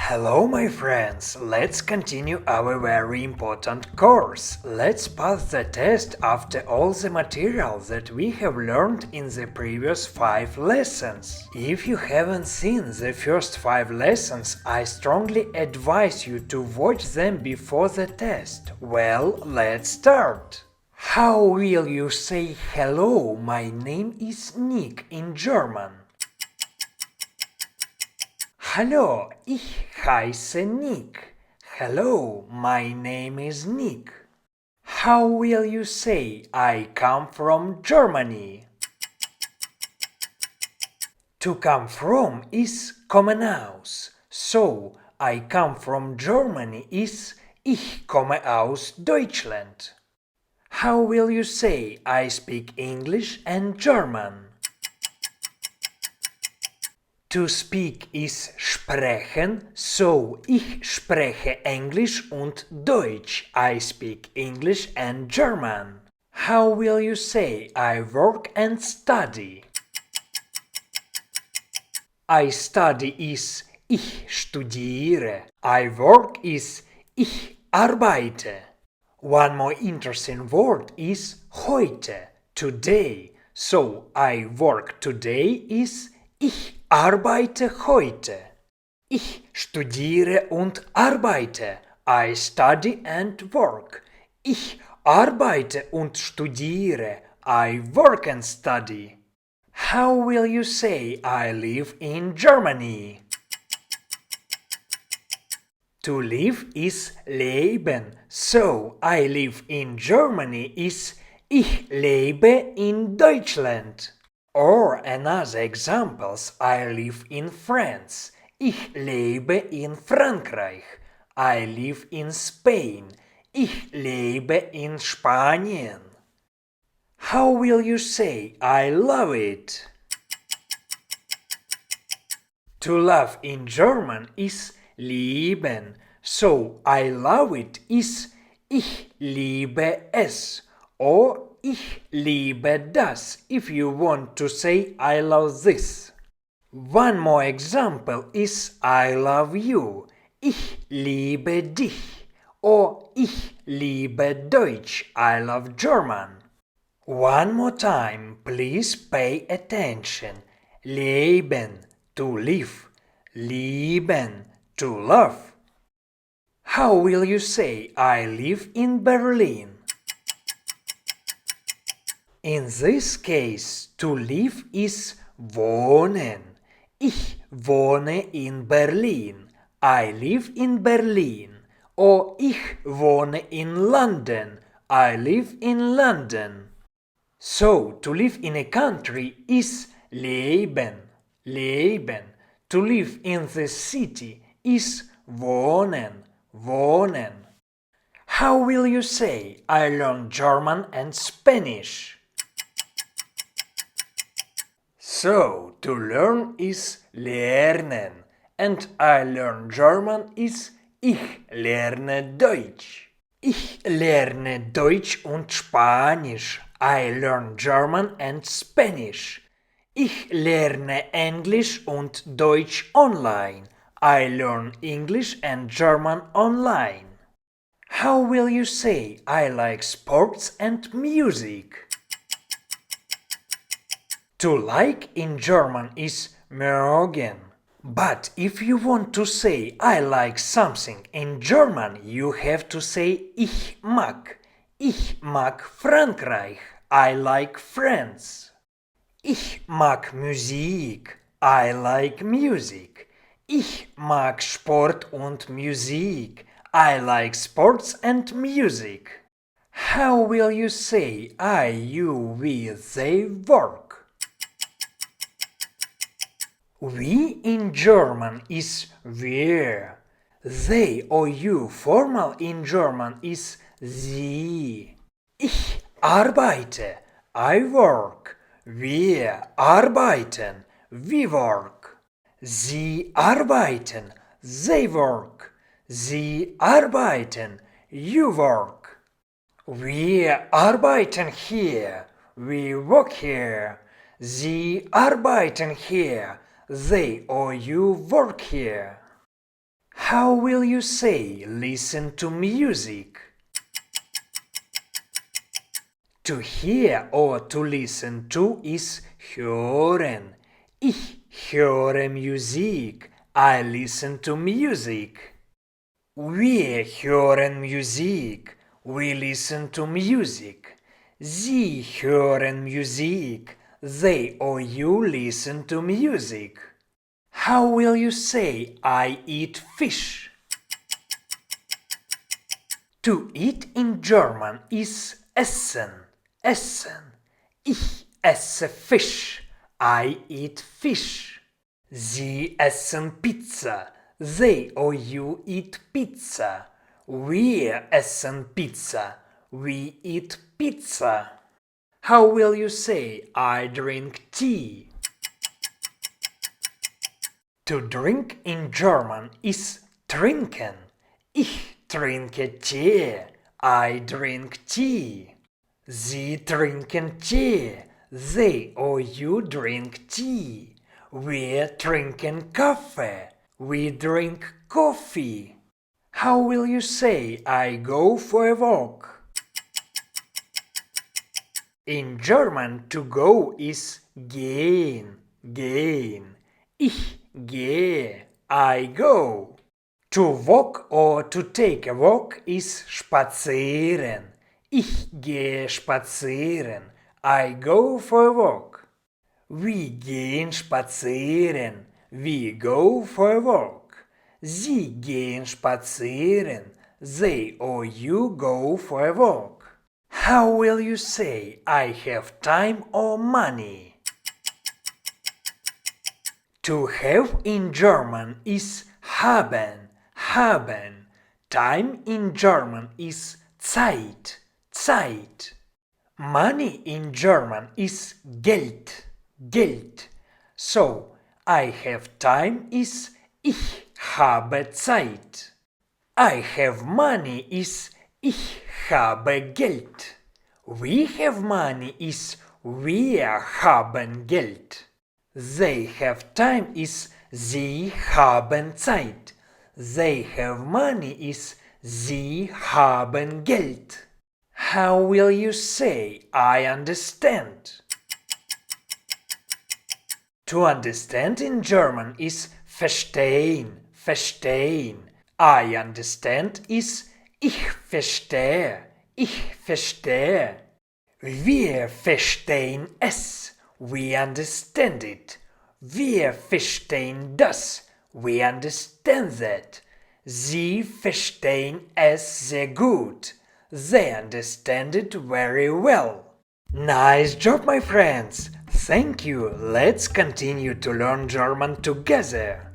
Hello, my friends! Let's continue our very important course. Let's pass the test after all the material that we have learned in the previous 5 lessons. If you haven't seen the first 5 lessons, I strongly advise you to watch them before the test. Well, let's start! How will you say hello, my name is Nick in German? Hallo, ich heiße Nick. Hello, my name is Nick. How will you say I come from Germany? To come from is kommen aus. So, I come from Germany is ich komme aus Deutschland. How will you say I speak English and German? To speak is sprechen, so ich spreche Englisch und Deutsch. I speak English and German. How will you say I work and study? I study is ich studiere. I work is ich arbeite. One more interesting word is heute, today. So I work today is ich arbeite heute. Ich studiere und arbeite. I study and work. Ich arbeite und studiere. I work and study. How will you say I live in Germany? To live is leben. So I live in Germany is ich lebe in Deutschland. Or another examples, I live in France. Ich lebe in Frankreich. I live in Spain. Ich lebe in Spanien. How will you say I love it? To love in German is lieben. So I love it is ich liebe es. Or ich liebe das if you want to say I love this. One more example is I love you. Ich liebe dich. Or ich liebe Deutsch. I love German. One more time, please pay attention. Leben, to live. Lieben, to love. How will you say I live in Berlin? In this case, to live is wohnen. Ich wohne in Berlin. I live in Berlin. Or ich wohne in London. I live in London. So, to live in a country is leben. Leben. To live in the city is wohnen. Wohnen. How will you say I learn German and Spanish? So, to learn is lernen, and I learn German is ich lerne Deutsch. Ich lerne Deutsch und Spanisch. I learn German and Spanish. Ich lerne Englisch und Deutsch online. I learn English and German online. How will you say I like sports and music? To like in German is mögen. But if you want to say I like something in German, you have to say ich mag. Ich mag Frankreich. I like France. Ich mag Musik. I like music. Ich mag Sport und Musik. I like sports and music. How will you say I, you, we, they work? We in German is wir. They or you formal in German is sie. Ich arbeite. I work. Wir arbeiten. We work. Sie arbeiten. They work. Sie arbeiten. You work. Wir arbeiten hier. We work here. Sie arbeiten hier. They or you work here. How will you say listen to music? To hear or to listen to is hören. Ich höre Musik. I listen to music. Wir hören Musik. We listen to music. Sie hören Musik. They or you listen to music. How will you say I eat fish? To eat in German is essen. Essen. Ich esse Fisch. I eat fish. Sie essen Pizza. They or you eat pizza. Wir essen Pizza. We eat pizza. How will you say I drink tea? To drink in German is trinken. Ich trinke Tee. I drink tea. Sie trinken Tee. They or you drink tea. Wir trinken Kaffee. We drink coffee. How will you say I go for a walk? In German to go is gehen. Gehen. Ich gehe. I go. To walk or to take a walk is spazieren. Ich gehe spazieren. I go for a walk. Wir gehen spazieren. We go for a walk. Sie gehen spazieren. They or you go for a walk. How will you say I have time or money? To have in German is haben. Haben. Time in German is Zeit. Zeit. Money in German is Geld. Geld. So, I have time is ich habe Zeit. I have money is ich habe Geld. We have money is wir haben Geld. They have time is sie haben Zeit. They have money is sie haben Geld. How will you say I understand? To understand in German is verstehen. Verstehen. I understand is ich verstehe. Ich verstehe. Wir verstehen es. We understand it. Wir verstehen das. We understand that. Sie verstehen es sehr gut. They understand it very well. Nice job, my friends! Thank you! Let's continue to learn German together!